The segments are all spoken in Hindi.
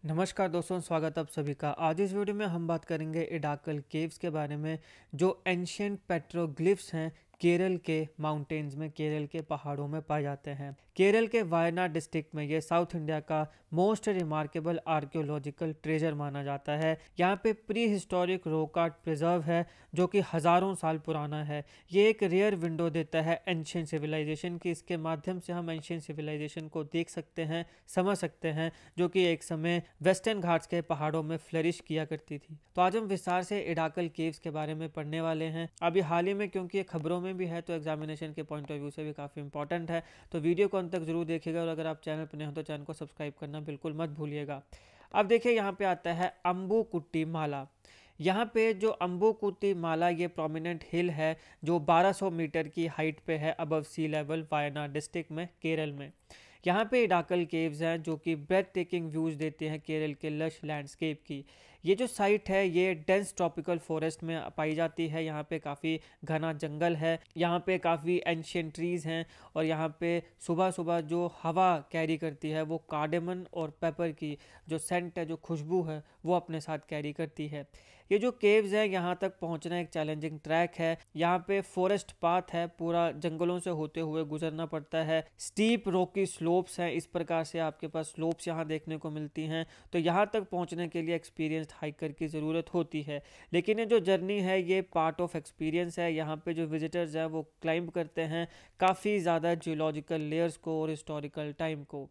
नमस्कार दोस्तों, स्वागत आप सभी का। आज इस वीडियो में हम बात करेंगे इडाकल केव्स के बारे में, जो एंशियंट पेट्रोग्लिफ्स हैं केरल के माउंटेन्स में, केरल के पहाड़ों में पाए जाते हैं। केरल के वायनाड डिस्ट्रिक्ट में ये साउथ इंडिया का मोस्ट रिमार्केबल आर्कियोलॉजिकल ट्रेजर माना जाता है। यहाँ पे pre historic rock art preserve है जो कि हज़ारों साल पुराना है। ये एक रेयर विंडो देता है एंशियंट सिविलाइजेशन की। इसके माध्यम से हम एंशियंट सिविलाइजेशन को देख सकते हैं, समझ सकते हैं, जो कि एक समय वेस्टर्न घाट्स के पहाड़ों में फ्लरिश किया करती थी। तो आज हम विस्तार से इडाकल केव्स के बारे में पढ़ने वाले हैं। अभी हाल ही में, क्योंकि ये खबरों में भी है तो एग्जामिनेशन के पॉइंट ऑफ व्यू से भी काफ़ी इंपॉर्टेंट है। तो वीडियो को अंत तक जरूर देखिएगा, और अगर आप चैनल पर नए हो तो चैनल को सब्सक्राइब करना बिल्कुल मत भूलिएगा। अब देखिए, यहाँ पे आता है अम्बुकुट्टी माला। यहाँ पे जो अम्बुकुट्टी माला, ये प्रोमिनेंट हिल है जो 1200 मीटर की हाइट पे है above sea level, Wayanad district में, केरल में। यहाँ पे इडाकल केव्स हैं जो कि ब्रेथ टेकिंग व्यूज देते हैं केरल के लश लैंडस्केप की। ये जो साइट है ये डेंस ट्रॉपिकल फॉरेस्ट में पाई जाती है। यहाँ पे काफ़ी घना जंगल है, यहाँ पे काफ़ी एंशियंट ट्रीज हैं, और यहाँ पे सुबह सुबह जो हवा कैरी करती है वो कार्डेमन और पेपर की जो सेंट है, जो खुशबू है, वो अपने साथ कैरी करती है। ये जो केव्स है, यहाँ तक पहुँचना एक चैलेंजिंग ट्रैक है। यहाँ पे फॉरेस्ट पाथ है, पूरा जंगलों से होते हुए गुजरना पड़ता है। स्टीप रॉकी स्लोप्स हैं, इस प्रकार से आपके पास स्लोप्स यहाँ देखने को मिलती हैं। तो यहाँ तक पहुँचने के लिए एक्सपीरियंस्ड हाइकर की ज़रूरत होती है। लेकिन ये जो जर्नी है ये पार्ट ऑफ एक्सपीरियंस है। यहाँ पे जो विजिटर्स हैं वो क्लाइंब करते हैं काफ़ी ज़्यादा जियोलॉजिकल लेयर्स को और हिस्टोरिकल टाइम को।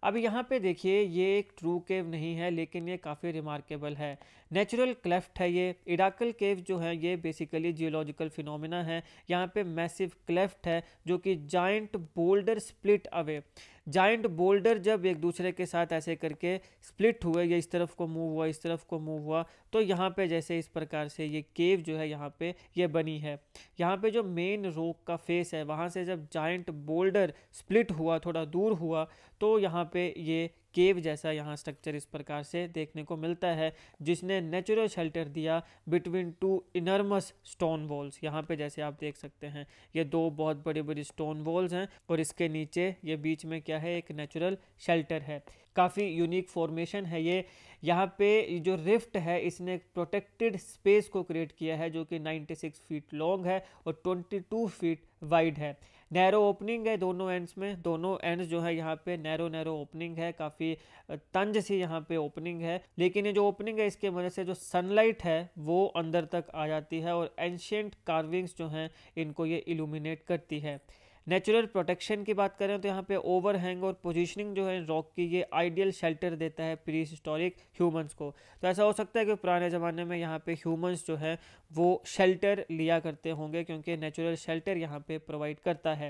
अब यहाँ पे देखिए, ये एक ट्रू केव नहीं है, लेकिन ये काफ़ी रिमार्केबल है। नेचुरल क्लेफ्ट है ये। इडाकल केव जो है ये बेसिकली जियोलॉजिकल फिनोमिना है। यहाँ पे मैसिव क्लेफ्ट है जो कि giant boulder split away. Giant boulder जब एक दूसरे के साथ ऐसे करके स्प्लिट हुए, ये इस तरफ को मूव हुआ, इस तरफ को मूव हुआ, तो यहाँ पे जैसे इस प्रकार से ये केव जो है यहाँ पे ये बनी है। यहाँ पे जो मेन रॉक का फेस है, वहाँ से जब जाइंट बोल्डर स्प्लिट हुआ, थोड़ा दूर हुआ, तो यहाँ पे ये केव जैसा यहाँ स्ट्रक्चर इस प्रकार से देखने को मिलता है, जिसने नेचुरल शेल्टर दिया between two enormous stone walls. यहाँ पे जैसे आप देख सकते हैं ये दो बहुत बड़ी बड़ी स्टोन वॉल्स हैं, और इसके नीचे ये बीच में क्या है, एक नेचुरल शेल्टर है। काफ़ी यूनिक फॉर्मेशन है ये। यहाँ पे जो रिफ्ट है इसने एक प्रोटेक्टेड स्पेस को क्रिएट किया है जो कि 96 फीट लॉन्ग है और 22 फीट वाइड है। नैरो ओपनिंग है दोनों एंड्स में, दोनों एंड्स जो है यहाँ पे नैरो नैरो ओपनिंग है, काफ़ी तंज सी यहाँ पे ओपनिंग है। लेकिन ये जो ओपनिंग है इसके वजह से जो सनलाइट है वो अंदर तक आ जाती है, और एंशियंट कार्विंग्स जो हैं इनको ये इल्यूमिनेट करती है। नेचुरल प्रोटेक्शन की बात करें तो यहाँ पे ओवरहैंग और पोजीशनिंग जो है रॉक की, ये आइडियल शेल्टर देता है प्री हिस्टोरिक ह्यूमंस को। तो ऐसा हो सकता है कि पुराने ज़माने में यहाँ पे ह्यूमंस जो है वो शेल्टर लिया करते होंगे, क्योंकि नेचुरल शेल्टर यहाँ पे प्रोवाइड करता है।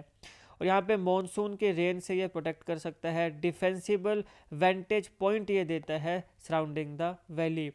और यहाँ पे मॉनसून के रेन से ये प्रोटेक्ट कर सकता है। डिफेंसिबल वेंटेज पॉइंट ये देता है सराउंडिंग द वैली।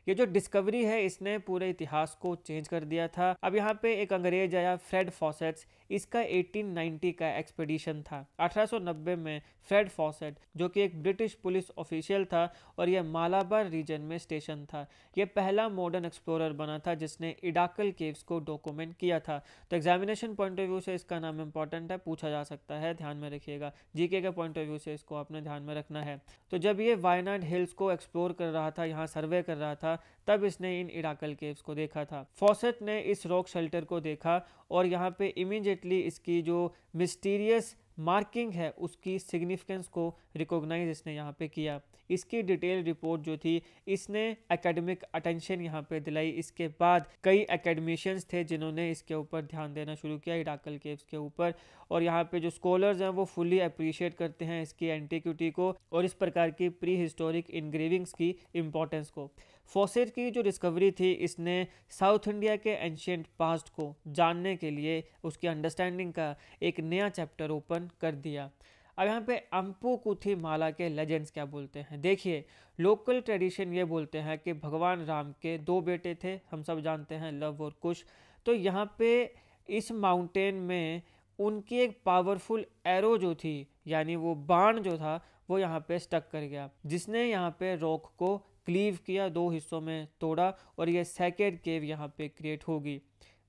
ये जो डिस्कवरी है इसने पूरे इतिहास को चेंज कर दिया था। अब यहाँ पे एक अंग्रेज आया, फ्रेड फॉसेट्स। इसका 1890 का एक्सपेडिशन था। 1890 में फ्रेड फॉसेट, जो कि एक ब्रिटिश पुलिस ऑफिशियल था, और यह मालाबार रीजन में स्टेशन था। यह पहला मॉडर्न एक्सप्लोरर बना था जिसने इडाकल केव्स को डॉक्यूमेंट किया था। तो एग्जामिनेशन पॉइंट ऑफ व्यू से इसका नाम इंपॉर्टेंट है, पूछा जा सकता है, ध्यान में रखिएगा। जीके के पॉइंट ऑफ व्यू से इसको आपने ध्यान में रखना है। तो जब ये वायनाड हिल्स को एक्सप्लोर कर रहा था, यहाँ सर्वे कर रहा था, तब इसने इन इडाकल केव्स को देखा था। फॉसेट ने इस रॉक शेल्टर को देखा, और यहाँ पे इमीडिएटली इसकी जो मिस्टीरियस मार्किंग है उसकी सिग्निफिकेंस को रिकॉग्नाइज इसने यहाँ पे किया। इसकी डिटेल रिपोर्ट जो थी इसने एकेडमिक अटेंशन यहाँ पे दिलाई। इसके बाद कई एकेडमिशियंस थे जिन्होंने इसके ऊपर ध्यान देना शुरू किया, इडाकल केव्स के ऊपर, और यहाँ पे जो स्कॉलर्स हैं वो फुली अप्रिशिएट करते हैं इसकी एंटिक्विटी को और इस प्रकार की प्री हिस्टोरिक इनग्रेविंग्स की इम्पोर्टेंस को। फॉसेट की जो डिस्कवरी थी इसने साउथ इंडिया के एंशियंट पास्ट को जानने के लिए, उसकी अंडरस्टैंडिंग का एक नया चैप्टर ओपन कर दिया। अब यहाँ पे अम्बुकुट्टी माला के लेजेंड्स क्या बोलते हैं, देखिए। लोकल ट्रेडिशन ये बोलते हैं कि भगवान राम के दो बेटे थे, हम सब जानते हैं, लव और कुश। तो यहाँ पे इस माउंटेन में उनकी एक पावरफुल एरो जो थी, यानी वो बाण जो था, वो यहाँ पे स्टक कर गया, जिसने यहाँ पे रॉक को क्लीव किया, दो हिस्सों में तोड़ा, और ये सेकेंड केव यहाँ पे क्रिएट होगी।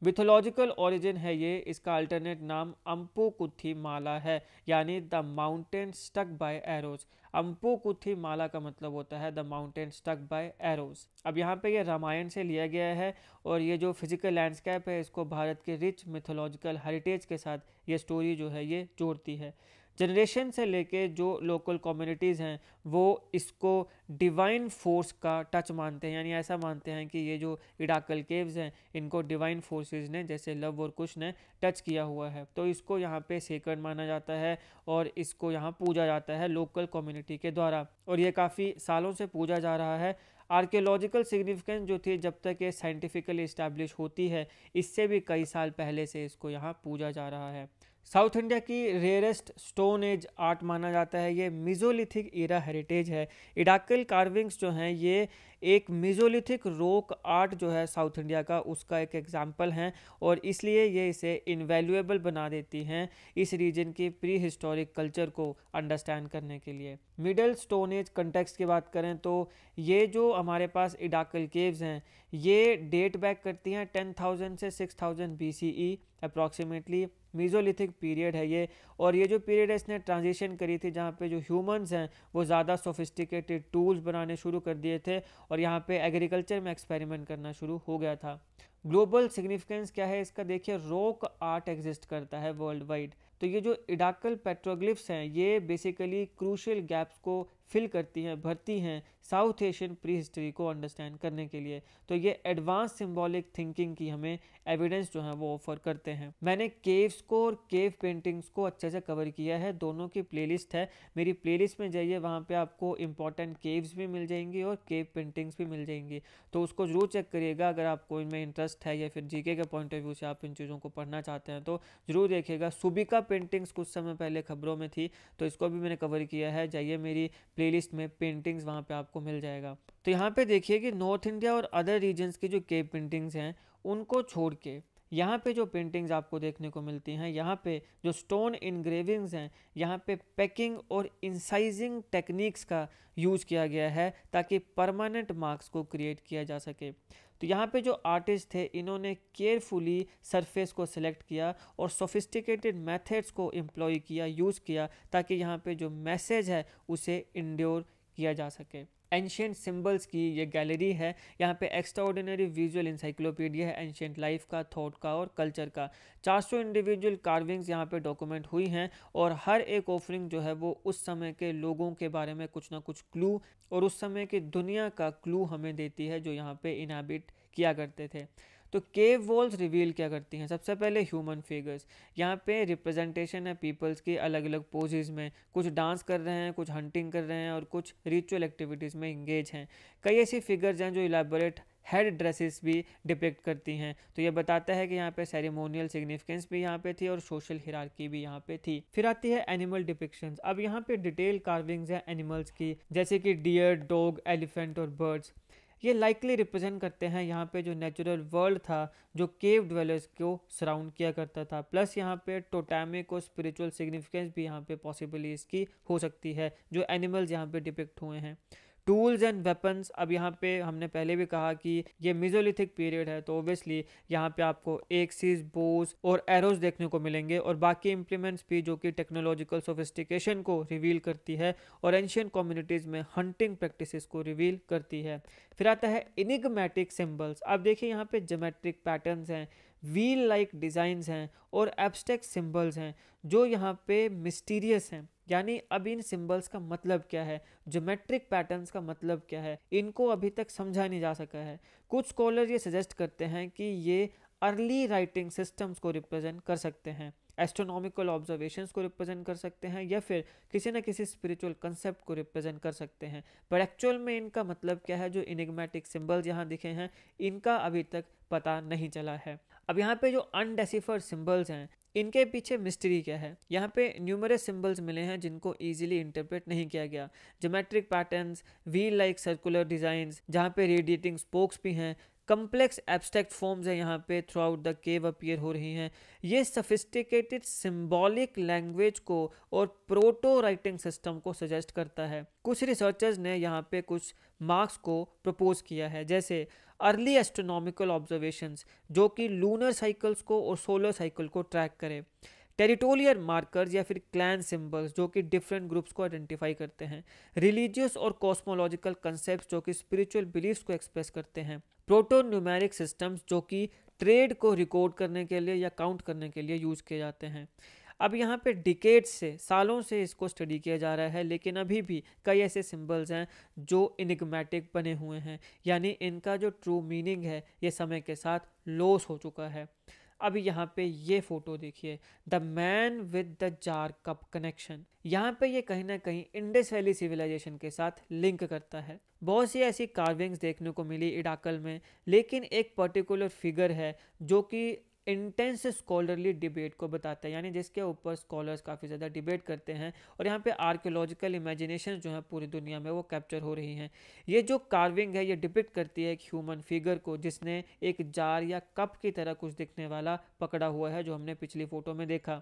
मिथोलॉजिकल ओरिजिन है ये, इसका अल्टरनेट नाम अम्पुकुथी माला है, यानी the mountain stuck by arrows. Ambukuthi Mala का मतलब होता है the mountain stuck by arrows. अब यहाँ पे ये रामायण से लिया गया है और ये जो फिजिकल लैंडस्केप है इसको भारत के रिच मिथोलॉजिकल हेरिटेज के साथ ये स्टोरी जो है ये जोड़ती है। जनरेशन से लेके जो लोकल कम्युनिटीज़ हैं वो इसको डिवाइन फोर्स का टच मानते हैं, यानी ऐसा मानते हैं कि ये जो इडाकल केव्स हैं इनको डिवाइन फोर्सेस ने, जैसे लव और कुश ने टच किया हुआ है, तो इसको यहाँ पे सेक्रेड माना जाता है और इसको यहाँ पूजा जाता है लोकल कम्युनिटी के द्वारा, और ये काफ़ी सालों से पूजा जा रहा है। आर्कियोलॉजिकल सिग्निफिकेंस जो थी जब तक ये साइंटिफिकली इस्टेब्लिश होती है, इससे भी कई साल पहले से इसको यहाँ पूजा जा रहा है। साउथ इंडिया की रेयरेस्ट स्टोन एज आर्ट माना जाता है ये, मिजोलिथिक इरा हेरिटेज है। इडाकल कार्विंग्स जो हैं ये एक मिजोलिथिक रॉक आर्ट जो है साउथ इंडिया का, उसका एक एग्जाम्पल हैं और इसलिए ये इसे इनवैल्यूएबल बना देती हैं इस रीजन की प्री हिस्टोरिक कल्चर को अंडरस्टैंड करने के लिए। मिडल स्टोन एज कंटेक्स्ट की बात करें तो ये जो हमारे पास इडाकल केव्स हैं ये डेट बैक करती हैं 10,000 से 6,000 BCE अप्रॉक्सीमेटली। मीज़ोलिथिक पीरियड है ये, और ये जो पीरियड है इसने ट्रांजिशन करी थी जहाँ पे जो ह्यूमंस हैं वो ज़्यादा सोफिस्टिकेटेड टूल्स बनाने शुरू कर दिए थे और यहाँ पे एग्रीकल्चर में एक्सपेरिमेंट करना शुरू हो गया था। ग्लोबल सिग्निफिकेंस क्या है इसका, देखिए रॉक आर्ट एग्जिस्ट करता है वर्ल्ड वाइड, तो ये जो इडाकल पेट्रोग्लिफ्स हैं ये बेसिकली क्रूशियल गैप्स को फिल करती हैं, भरती हैं साउथ एशियन प्री हिस्ट्री को अंडरस्टैंड करने के लिए। तो ये एडवांस सिंबॉलिक थिंकिंग की हमें एविडेंस जो है वो ऑफर करते हैं। मैंने केव्स को और केव पेंटिंग्स को अच्छे से कवर किया है, दोनों की प्लेलिस्ट है, मेरी प्लेलिस्ट में जाइए, वहाँ पे आपको इंपॉर्टेंट केव्स भी मिल जाएंगी और केव पेंटिंग्स भी मिल जाएंगी, तो उसको जरूर चेक करिएगा। अगर आपको इनमें इंटरेस्ट है या फिर जीके के पॉइंट ऑफ व्यू से आप इन चीज़ों को पढ़ना चाहते हैं तो जरूर देखिएगा। सुबिका पेंटिंग्स कुछ समय पहले खबरों में थी, तो इसको भी मैंने कवर किया है, जाइए मेरी प्लेलिस्ट में पेंटिंग्स वहाँ पे आपको मिल जाएगा। तो यहाँ पे देखिए कि नॉर्थ इंडिया और अदर रीजन्स की जो केव पेंटिंग्स हैं उनको छोड़ के यहाँ पे जो पेंटिंग्स आपको देखने को मिलती हैं, यहाँ पे जो स्टोन इनग्रेविंग्स हैं, यहाँ पे पैकिंग और इंसाइजिंग टेक्निक्स का यूज़ किया गया है ताकि परमानेंट मार्क्स को क्रिएट किया जा सके। तो यहाँ पे जो आर्टिस्ट थे इन्होंने केयरफुली सरफेस को सिलेक्ट किया और सोफिस्टिकेटेड मेथड्स को एम्प्लॉय किया, यूज़ किया, ताकि यहाँ पे जो मैसेज है उसे इंड्योर किया जा सके। एंशियंट सिंबल्स की ये गैलरी है, यहाँ पे एक्स्ट्राऑर्डिनरी विजुअल इंसाइक्लोपीडिया है एंशियंट लाइफ का, थॉट का और कल्चर का। 400 इंडिविजुअल कार्विंग्स यहाँ पे डॉक्यूमेंट हुई हैं और हर एक ऑफरिंग जो है वो उस समय के लोगों के बारे में कुछ ना कुछ क्लू और उस समय की दुनिया का क्लू हमें देती है जो यहाँ पे इनहैबिट किया करते थे। तो केव वॉल्स रिवील क्या करती हैं, सबसे पहले ह्यूमन फिगर्स, यहाँ पे रिप्रेजेंटेशन है पीपल्स की अलग अलग पोजेज में, कुछ डांस कर रहे हैं, कुछ हंटिंग कर रहे हैं और कुछ रिचुअल एक्टिविटीज़ में इंगेज हैं। कई ऐसी फिगर्स हैं जो इलेबोरेट हेड ड्रेसेस भी डिपिक्ट करती हैं, तो ये बताता है कि यहाँ पे सेरेमोनियल सिग्निफिकेंस भी यहाँ पे थी और सोशल हिरार्की भी यहाँ पे थी। फिर आती है एनिमल डिपिक्शंस। अब यहाँ पे डिटेल कार्विंग्स हैं एनिमल्स की, जैसे कि डियर, डॉग, एलिफेंट और बर्ड्स। ये लाइकली रिप्रेजेंट करते हैं यहाँ पे जो नेचुरल वर्ल्ड था जो केव ड्वेलर्स को सराउंड किया करता था, प्लस यहाँ पे टोटेमिक और स्पिरिचुअल सिग्निफिकेंस भी यहाँ पे पॉसिबली इसकी हो सकती है जो एनिमल्स यहाँ पे डिपिक्ट हुए हैं। टूल्स एंड वेपन्स, अब यहाँ पे हमने पहले भी कहा कि ये मिजोलिथिक पीरियड है, तो ओबियसली यहाँ पे आपको एक्सिस, बोज और एरोज देखने को मिलेंगे और बाकी इम्प्लीमेंट्स भी जो कि टेक्नोलॉजिकल सोफिस्टिकेशन को रिवील करती है और एंशियंट कम्युनिटीज़ में हंटिंग प्रैक्टिसेस को रिवील करती है। फिर आता है इनिग्मेटिक सिंबल्स। अब देखिए यहाँ पे ज्योमेट्रिक पैटर्न्स हैं, व्हील लाइक डिज़ाइंस हैं और एब्स्ट्रैक्ट सिंबल्स हैं जो यहाँ पे मिस्टीरियस हैं, यानी अब इन सिंबल्स का मतलब क्या है, ज्योमेट्रिक पैटर्न्स का मतलब क्या है, इनको अभी तक समझा नहीं जा सका है। कुछ स्कॉलर ये सजेस्ट करते हैं कि ये अर्ली राइटिंग सिस्टम्स को रिप्रेजेंट कर सकते हैं, एस्ट्रोनॉमिकल ऑब्जर्वेशंस को रिप्रेजेंट कर सकते हैं या फिर किसी न किसी स्पिरिचुअल कंसेप्ट को रिप्रेजेंट कर सकते हैं, पर एक्चुअल में इनका मतलब क्या है, जो इनिग्मेटिक सिंबल्स यहाँ दिखे हैं इनका अभी तक पता नहीं चला है। अब यहाँ पे जो अनडेसिफर्ड सिंबल्स हैं इनके पीछे मिस्ट्री क्या है। यहाँ पे न्यूमरस सिंबल्स मिले हैं जिनको इजीली इंटरप्रेट नहीं किया गया, geometric patterns, wheel like circular designs जहाँ पे रेडिएटिंग स्पोक्स भी हैं, कम्प्लेक्स एब्स्ट्रैक्ट फॉर्म्स है यहाँ पे through out the cave appear हो रही हैं। ये सफिस्टिकेटेड सिंबॉलिक लैंग्वेज को और प्रोटो राइटिंग सिस्टम को सजेस्ट करता है। कुछ रिसर्चर्स ने यहाँ पे कुछ मार्क्स को प्रपोज किया है, जैसे अर्ली एस्ट्रोनॉमिकल ऑब्जर्वेशंस जो कि लूनर साइकिल्स को और सोलर साइकिल को ट्रैक करे, टेरिटोरियल मार्कर्स या फिर क्लैन सिंबल्स जो कि डिफरेंट ग्रुप्स को आइडेंटिफाई करते हैं, रिलीजियस और कॉस्मोलॉजिकल कंसेप्ट जो कि स्पिरिचुअल बिलीफ्स को एक्सप्रेस करते हैं, प्रोटो न्यूमेरिक सिस्टम्स जो कि ट्रेड को रिकॉर्ड करने के लिए या काउंट करने के लिए यूज़ किए जाते हैं। अब यहाँ पे डिकेड्स से, सालों से इसको स्टडी किया जा रहा है, लेकिन अभी भी कई ऐसे सिंबल्स हैं जो इनिग्मेटिक बने हुए हैं, यानी इनका जो ट्रू मीनिंग है ये समय के साथ लॉस हो चुका है। अब यहाँ पे ये फोटो देखिए, the man with the jar cup connection. यहाँ पे ये कहीं ना कहीं इंडस वैली सिविलाइजेशन के साथ लिंक करता है। बहुत सी ऐसी कार्विंग्स देखने को मिली इडाकल में, लेकिन एक पर्टिकुलर फिगर है जो कि इंटेंस स्कॉलरली डिबेट को बताता है, यानी जिसके ऊपर स्कॉलर्स काफ़ी ज़्यादा डिबेट करते हैं और यहाँ पे आर्कियोलॉजिकल इमेजिनेशन जो है पूरी दुनिया में वो कैप्चर हो रही हैं। ये जो कार्विंग है ये डिपिक्ट करती है एक ह्यूमन फिगर को जिसने एक जार या कप की तरह कुछ दिखने वाला पकड़ा हुआ है, जो हमने पिछली फोटो में देखा।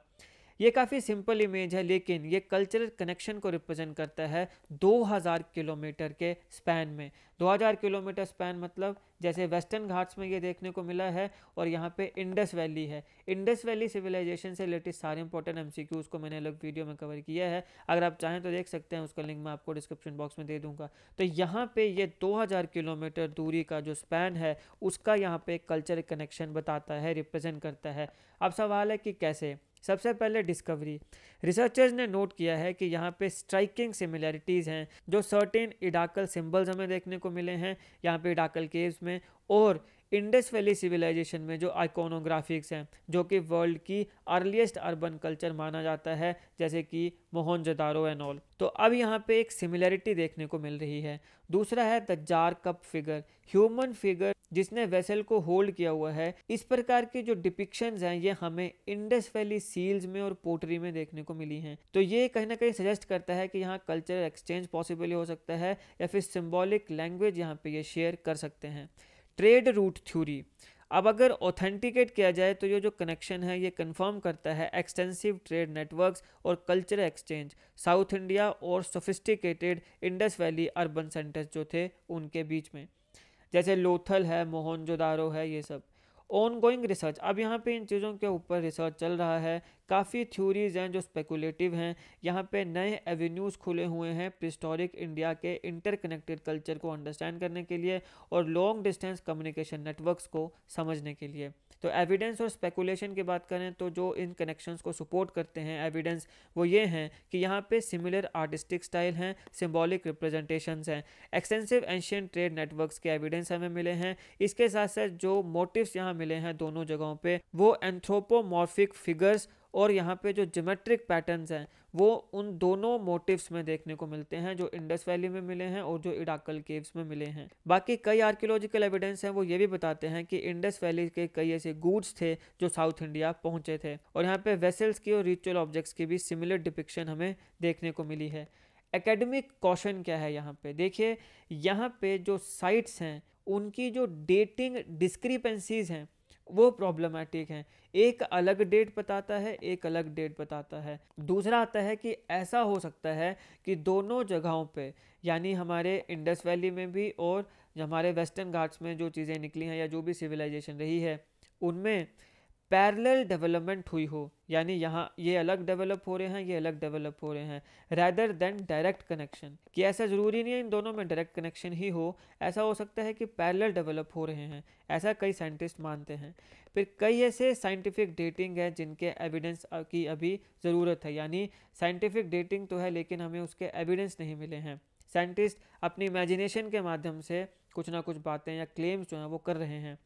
ये काफ़ी सिंपल इमेज है, लेकिन ये कल्चरल कनेक्शन को रिप्रेजेंट करता है 2000 किलोमीटर के स्पैन में। 2000 किलोमीटर स्पैन मतलब जैसे वेस्टर्न घाट्स में ये देखने को मिला है, और यहाँ पे इंडस वैली है। इंडस वैली सिविलाइजेशन से रिलेटेड सारे इंपॉर्टेंट एमसीक्यूज को मैंने अलग वीडियो में कवर किया है, अगर आप चाहें तो देख सकते हैं, उसका लिंक मैं आपको डिस्क्रिप्शन बॉक्स में दे दूंगा। तो यहाँ पे ये 2000 किलोमीटर दूरी का जो स्पैन है उसका यहाँ पे कल्चरल कनेक्शन बताता है, रिप्रेजेंट करता है। अब सवाल है कि कैसे। सबसे पहले डिस्कवरी। रिसर्चर्स ने नोट किया है कि यहाँ पे स्ट्राइकिंग सिमिलैरिटीज़ हैं, जो सर्टेन इडाकल सिंबल्स हमें देखने को मिले हैं यहाँ पे इडाकल केव्स में, और इंडस वैली सिविलाइजेशन में जो आइकोनोग्राफिक्स हैं जो कि वर्ल्ड की अर्लीस्ट अर्बन कल्चर माना जाता है, जैसे कि मोहनजोदारो एंड ऑल। तो अब यहाँ पे एक सिमिलैरिटी देखने को मिल रही है। दूसरा है the jar cup figure, human figure जिसने वेसल को होल्ड किया हुआ है। इस प्रकार की जो डिपिक्शंस हैं ये हमें इंडस वैली सील्स में और पोटरी में देखने को मिली हैं। तो ये कहीं ना कहीं सजेस्ट करता है कि यहाँ कल्चरल एक्सचेंज पॉसिबल हो सकता है, या फिर सिंबॉलिक लैंग्वेज यहाँ पे ये शेयर कर सकते हैं। Trade route theory. अब अगर ऑथेंटिकेट किया जाए तो ये जो कनेक्शन है ये कंफर्म करता है एक्सटेंसिव ट्रेड नेटवर्क्स और कल्चरल एक्सचेंज साउथ इंडिया और sophisticated Indus valley urban centres जो थे उनके बीच में, जैसे लोथल है, मोहनजोदारो है, ये सब। On going research. अब यहाँ पे इन चीज़ों के ऊपर रिसर्च चल रहा है, काफ़ी थ्योरीज हैं जो स्पेकुलेटिव हैं। यहाँ पे नए एवेन्यूज़ खुले हुए हैं प्रीहिस्टोरिक इंडिया के इंटरकनेक्टेड कल्चर को अंडरस्टैंड करने के लिए और लॉन्ग डिस्टेंस कम्युनिकेशन नेटवर्क्स को समझने के लिए। तो एविडेंस और स्पेकुलेशन की बात करें तो जो इन कनेक्शंस को सपोर्ट करते हैं एविडेंस, वो ये हैं कि यहाँ पे सिमिलर आर्टिस्टिक स्टाइल हैं, सिंबॉलिक रिप्रेजेंटेशंस हैं, एक्सटेंसिव एंशिएंट ट्रेड नेटवर्क्स के एविडेंस हमें मिले हैं। इसके साथ साथ जो मोटिव्स यहाँ मिले हैं दोनों जगहों पे वो एंथ्रोपोमॉर्फिक फिगर्स और यहाँ पे जो ज्योमेट्रिक पैटर्न्स हैं वो उन दोनों मोटिव्स में देखने को मिलते हैं जो इंडस वैली में मिले हैं और जो इडाकल केव्स में मिले हैं। बाकी कई आर्कियोलॉजिकल एविडेंस हैं वो ये भी बताते हैं कि इंडस वैली के कई ऐसे गुड्स थे जो साउथ इंडिया पहुंचे थे, और यहाँ पे वेसल्स की और रिचुअल ऑब्जेक्ट्स की भी सिमिलर डिपिक्शन हमें देखने को मिली है। एकेडमिक कॉशन क्या है यहाँ पे देखिए, यहाँ पे जो साइट्स हैं उनकी जो डेटिंग डिस्क्रिपेंसीज हैं वो प्रॉब्लमेटिक हैं। एक अलग डेट बताता है, एक अलग डेट बताता है। दूसरा आता है कि ऐसा हो सकता है कि दोनों जगहों पे, यानी हमारे इंडस वैली में भी और हमारे वेस्टर्न घाट्स में जो चीज़ें निकली हैं या जो भी सिविलाइजेशन रही है उनमें पैरेलल डेवलपमेंट हुई हो, यानी यहाँ ये अलग डेवलप हो रहे हैं, ये अलग डेवलप हो रहे हैं, रैदर देन डायरेक्ट कनेक्शन। कि ऐसा ज़रूरी नहीं है इन दोनों में डायरेक्ट कनेक्शन ही हो, ऐसा हो सकता है कि पैरेलल डेवलप हो रहे हैं, ऐसा कई साइंटिस्ट मानते हैं। फिर कई ऐसे साइंटिफिक डेटिंग है जिनके एविडेंस की अभी ज़रूरत है, यानी साइंटिफिक डेटिंग तो है लेकिन हमें उसके एविडेंस नहीं मिले हैं। साइंटिस्ट अपनी इमेजिनेशन के माध्यम से कुछ ना कुछ बातें या क्लेम्स जो हैं वो कर रहे हैं।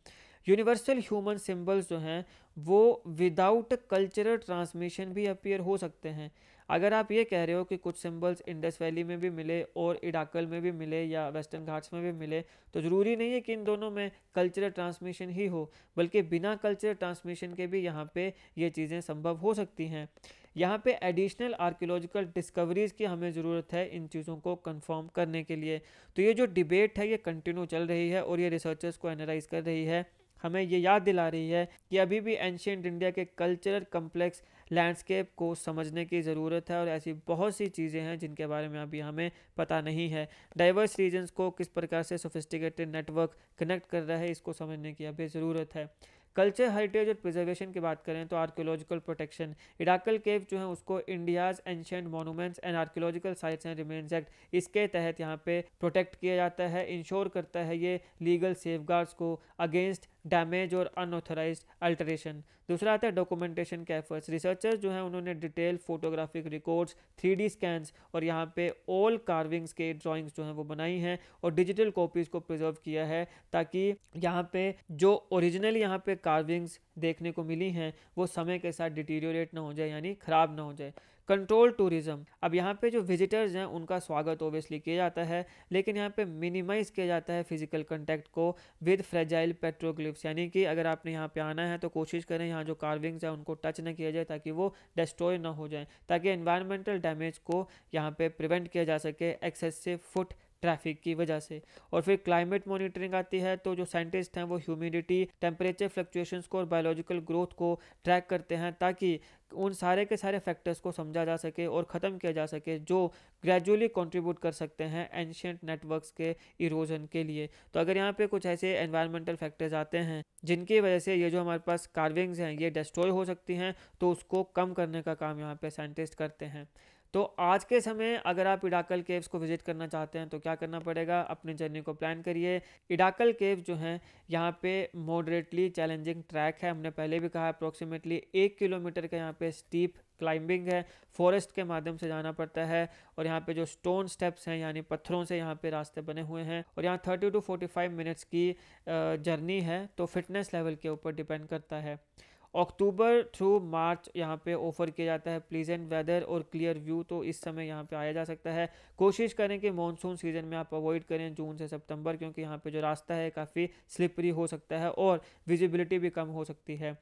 यूनिवर्सल ह्यूमन सिंबल्स जो हैं वो विदाउट कल्चरल ट्रांसमिशन भी अपीयर हो सकते हैं। अगर आप ये कह रहे हो कि कुछ सिंबल्स इंडस वैली में भी मिले और इडाकल में भी मिले या वेस्टर्न घाट्स में भी मिले, तो ज़रूरी नहीं है कि इन दोनों में कल्चरल ट्रांसमिशन ही हो, बल्कि बिना कल्चरल ट्रांसमिशन के भी यहाँ पे ये चीज़ें संभव हो सकती हैं। यहाँ पे एडिशनल आर्कियोलॉजिकल डिस्कवरीज की हमें ज़रूरत है इन चीज़ों को कंफर्म करने के लिए। तो ये जो डिबेट है ये कंटिन्यू चल रही है और ये रिसर्चर्स को एनालाइज कर रही है, हमें ये याद दिला रही है कि अभी भी एंशियंट इंडिया के कल्चरल कम्प्लेक्स लैंडस्केप को समझने की ज़रूरत है और ऐसी बहुत सी चीज़ें हैं जिनके बारे में अभी हमें पता नहीं है। डाइवर्स रीजन्स को किस प्रकार से सोफिस्टिकेटेड नेटवर्क कनेक्ट कर रहा है, इसको समझने की अभी ज़रूरत है। कल्चर हेरिटेज और प्रिजर्वेशन की बात करें तो आर्कियोलॉजिकल प्रोटेक्शन, इडाकल केव जो है उसको India's ancient monuments and archaeological sites and remains act इसके तहत यहाँ पे प्रोटेक्ट किया जाता है। इंश्योर करता है ये लीगल सेफगार्ड्स को अगेंस्ट डैमेज और अनऑथराइज्ड अल्टरेशन। दूसरा आता है डॉक्यूमेंटेशन के एफर्ट्स। रिसर्चर्स जो हैं उन्होंने detail photographic records, 3D scans और यहाँ पे ऑल कार्विंग्स के ड्राइंग्स जो हैं वो बनाई हैं और डिजिटल कॉपीज़ को प्रिजर्व किया है ताकि यहाँ पे जो ओरिजिनली यहाँ पे कार्विंग्स देखने को मिली हैं वो समय के साथ डिटीरियोरेट ना हो जाए, यानी ख़राब ना हो जाए। कंट्रोल टूरिज्म, अब यहाँ पे जो विजिटर्स हैं उनका स्वागत ओबियसली किया जाता है, लेकिन यहाँ पे मिनिमाइज़ किया जाता है फिजिकल कंटेक्ट को विद फ्रेजाइल पेट्रोग्लिफ्स, यानी कि अगर आपने यहाँ पे आना है तो कोशिश करें यहाँ जो कार्विंग्स हैं उनको टच ना किया जाए ताकि वो डिस्ट्रॉय ना हो जाए, ताकि एनवायरमेंटल डैमेज को यहाँ पे प्रिवेंट किया जा सके एक्सेसिव फुट ट्रैफिक की वजह से। और फिर क्लाइमेट मॉनिटरिंग आती है, तो जो साइंटिस्ट हैं वो ह्यूमिडिटी, टेम्परेचर फ्लक्चुएशंस को और बायोलॉजिकल ग्रोथ को ट्रैक करते हैं ताकि उन सारे के सारे फैक्टर्स को समझा जा सके और ख़त्म किया जा सके जो ग्रेजुअली कंट्रीब्यूट कर सकते हैं एंशियंट नेटवर्क्स के इरोजन के लिए। तो अगर यहाँ पे कुछ ऐसे एनवायरमेंटल फैक्टर्स आते हैं जिनकी वजह से ये जो हमारे पास कार्विंग्स हैं ये डिस्ट्रॉय हो सकती हैं, तो उसको कम करने का काम यहाँ पे साइंटिस्ट करते हैं। तो आज के समय अगर आप इडाकल केव्स को विजिट करना चाहते हैं तो क्या करना पड़ेगा, अपनी जर्नी को प्लान करिए। इडाकल केव जो हैं यहाँ पे मॉडरेटली चैलेंजिंग ट्रैक है, हमने पहले भी कहा अप्रोक्सीमेटली 1 किलोमीटर का यहाँ पे स्टीप क्लाइंबिंग है, फॉरेस्ट के माध्यम से जाना पड़ता है और यहाँ पे जो स्टोन स्टेप्स हैं यानी पत्थरों से यहाँ पे रास्ते बने हुए हैं और यहाँ 30 to 45 मिनट्स की जर्नी है, तो फिटनेस लेवल के ऊपर डिपेंड करता है। अक्टूबर थ्रू मार्च यहाँ पे ऑफर किया जाता है प्लीजेंट वेदर और क्लियर व्यू, तो इस समय यहाँ पे आया जा सकता है। कोशिश करें कि मॉनसून सीजन में आप अवॉइड करें जून से सितंबर, क्योंकि यहाँ पे जो रास्ता है काफ़ी स्लिपरी हो सकता है और विजिबिलिटी भी कम हो सकती है।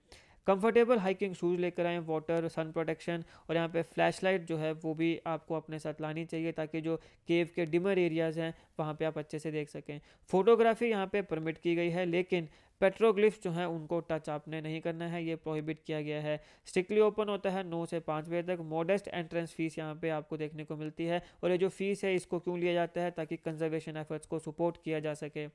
कंफर्टेबल हाइकिंग शूज़ लेकर आएँ, वाटर सन प्रोटेक्शन और यहाँ पे फ्लैशलाइट जो है वो भी आपको अपने साथ लानी चाहिए ताकि जो केव के डिमर एरियाज़ हैं वहाँ पे आप अच्छे से देख सकें। फोटोग्राफी यहाँ पे परमिट की गई है, लेकिन पेट्रोग्लिफ्स जो हैं उनको टच आपने नहीं करना है, ये प्रोहिबिट किया गया है। स्ट्रिक्टली ओपन होता है 9 से 5 बजे तक। मॉडेस्ट एंट्रेंस फीस यहाँ पे आपको देखने को मिलती है और ये जो फीस है इसको क्यों लिया जाता है, ताकि कंजर्वेशन एफर्ट्स को सपोर्ट किया जा सके।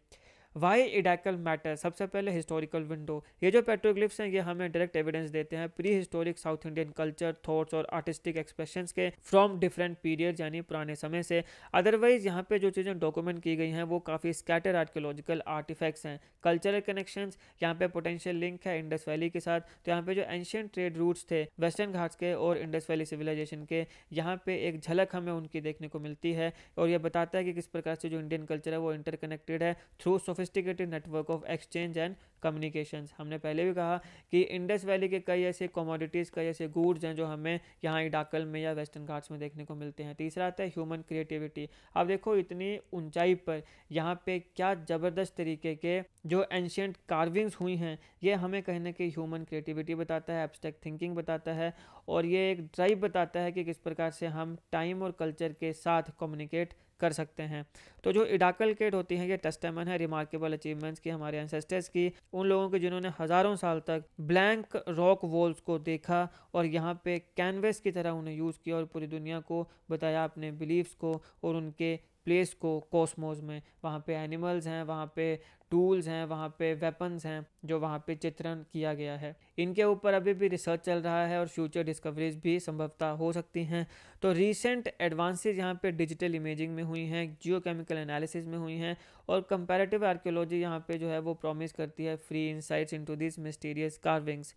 वाई इडाकल मैटर, सबसे पहले हिस्टोरिकल विंडो, ये जो पेट्रोग्लिफ्स हैं ये हमें डायरेक्ट एविडेंस देते हैं pre historic south Indian culture, thoughts और आर्टिस्टिक एक्सप्रेशंस के फ्रॉम डिफरेंट पीरियड यानी पुराने समय से। अदरवाइज यहाँ पे जो चीज़ें डॉक्यूमेंट की गई हैं वो काफ़ी स्कैटर आर्कियोलॉजिकल आर्टिफैक्ट्स हैं। कल्चरल कनेक्शंस, यहाँ पे पोटेंशियल लिंक है इंडस वैली के साथ, तो यहाँ पे जो एंशियंट ट्रेड रूट्स थे वेस्टर्न घाट्स के और इंडस वैली सिविलाइजेशन के, यहाँ पे एक झलक हमें उनकी देखने को मिलती है और ये बताता है कि किस प्रकार से जो इंडियन कल्चर है वो इंटरकनेक्टेड है through sophisticated network of exchange and communications. हमने पहले भी कहा कि इंडस वैली के कई ऐसे कमोडिटीज़, कई ऐसे गुड्स हैं जो हमें यहाँ इडाकल में या वेस्टर्न घाट्स में देखने को मिलते हैं। तीसरा आता है ह्यूमन क्रिएटिविटी। अब देखो इतनी ऊंचाई पर यहाँ पे क्या ज़बरदस्त तरीके के जो एंशियंट कार्विंग्स हुई हैं, ये हमें कहीं ना कहीं ह्यूमन क्रिएटिविटी बताता है, एब्स्ट्रैक्ट थिंकिंग बताता है और ये एक ड्राइव बताता है कि किस प्रकार से हम टाइम और कल्चर के साथ कम्युनिकेट कर सकते हैं। तो जो इडाकल केव होती हैं ये टेस्टामेंट है रिमार्केबल अचीवमेंट्स की, हमारे एंसेस्टर्स की, उन लोगों के जिन्होंने हज़ारों साल तक ब्लैंक रॉक वॉल्स को देखा और यहाँ पे कैनवस की तरह उन्हें यूज़ किया और पूरी दुनिया को बताया अपने बिलीव्स को और उनके प्लेस को कॉस्मोस में। वहाँ पे एनिमल्स हैं, वहाँ पे टूल्स हैं, वहाँ पे वेपन्स हैं जो वहाँ पे चित्रण किया गया है। इनके ऊपर अभी भी रिसर्च चल रहा है और फ्यूचर डिस्कवरीज भी संभवतः हो सकती हैं। तो रीसेंट एडवांसेस यहाँ पे डिजिटल इमेजिंग में हुई हैं, जियोकेमिकल एनालिसिस में हुई हैं और कंपैरेटिव आर्कियोलॉजी यहाँ पे जो है वो प्रॉमिस करती है free insights into this mysterious carvings.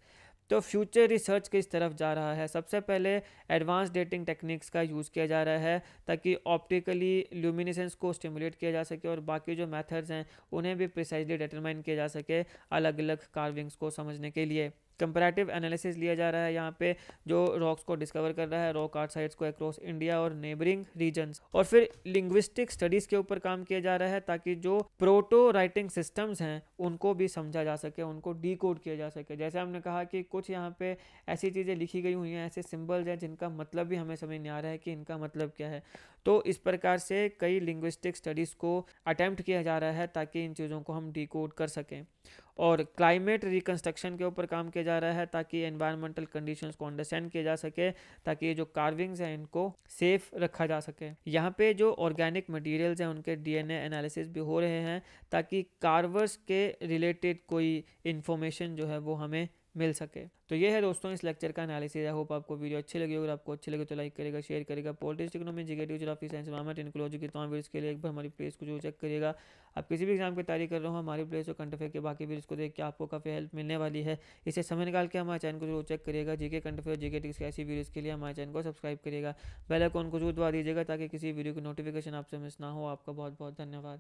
तो फ्यूचर रिसर्च किस तरफ जा रहा है, सबसे पहले एडवांस डेटिंग टेक्निक्स का यूज़ किया जा रहा है ताकि ऑप्टिकली ल्यूमिनेसेंस को स्टिमुलेट किया जा सके और बाकी जो मेथड्स हैं उन्हें भी प्रिसाइजली डिटरमाइन किया जा सके अलग अलग कार्विंग्स को समझने के लिए। कंपैरेटिव एनालिसिस लिया जा रहा है यहाँ पे, जो रॉक्स को डिस्कवर कर रहा है, रॉक आर्ट साइट्स को अक्रॉस इंडिया और नेबरिंग रीजन्स। और फिर लिंग्विस्टिक स्टडीज़ के ऊपर काम किया जा रहा है ताकि जो प्रोटो राइटिंग सिस्टम्स हैं उनको भी समझा जा सके, उनको डीकोड किया जा सके। जैसे हमने कहा कि कुछ यहाँ पे ऐसी चीज़ें लिखी गई हुई हैं, ऐसे सिंबल्स हैं जिनका मतलब भी हमें समझ नहीं आ रहा है कि इनका मतलब क्या है। तो इस प्रकार से कई लिंग्विस्टिक स्टडीज़ को अटेम्प्ट किया जा रहा है ताकि इन चीज़ों को हम डिकोड कर सकें। और क्लाइमेट रिकंस्ट्रक्शन के ऊपर काम किया जा रहा है ताकि एनवायरमेंटल कंडीशंस को अंडरस्टैंड किया जा सके, ताकि ये जो कार्विंग्स हैं इनको सेफ रखा जा सके। यहाँ पे जो ऑर्गेनिक मटेरियल्स हैं उनके डीएनए एनालिसिस भी हो रहे हैं ताकि कार्वर्स के रिलेटेड कोई इन्फॉर्मेशन जो है वो हमें मिल सके। तो ये है दोस्तों इस लेक्चर का एनालिसिस। आई होप आपको वीडियो अच्छी लगी। अगर आपको अच्छी लगे तो लाइक करेगा, शेयर करेगा। Politics, economy, GK, geography, science, environment, ecology के तमाम वीडियोस के लिए एक बार हमारी प्लेलिस्ट को जो चेक करिएगा। आप किसी भी एग्जाम की तैयारी कर रहे हो, हमारी प्लेलिस्ट और करंट अफेयर के बाकी वीडियोस को देख के आपको काफ़ी हेल्प मिलने वाली है। इसे समय निकाल के हमारे चैनल को जरूर चेक करिएगा। GK, current affair, GK tricks के ऐसी वीडियोस के लिए हमारे चैनल को सब्सक्राइब करिएगा। बेल आइकन को जरूर दबा दीजिएगा ताकि किसी वीडियो की नोटिफिकेशन आपसे मिस ना हो। आपका बहुत बहुत धन्यवाद।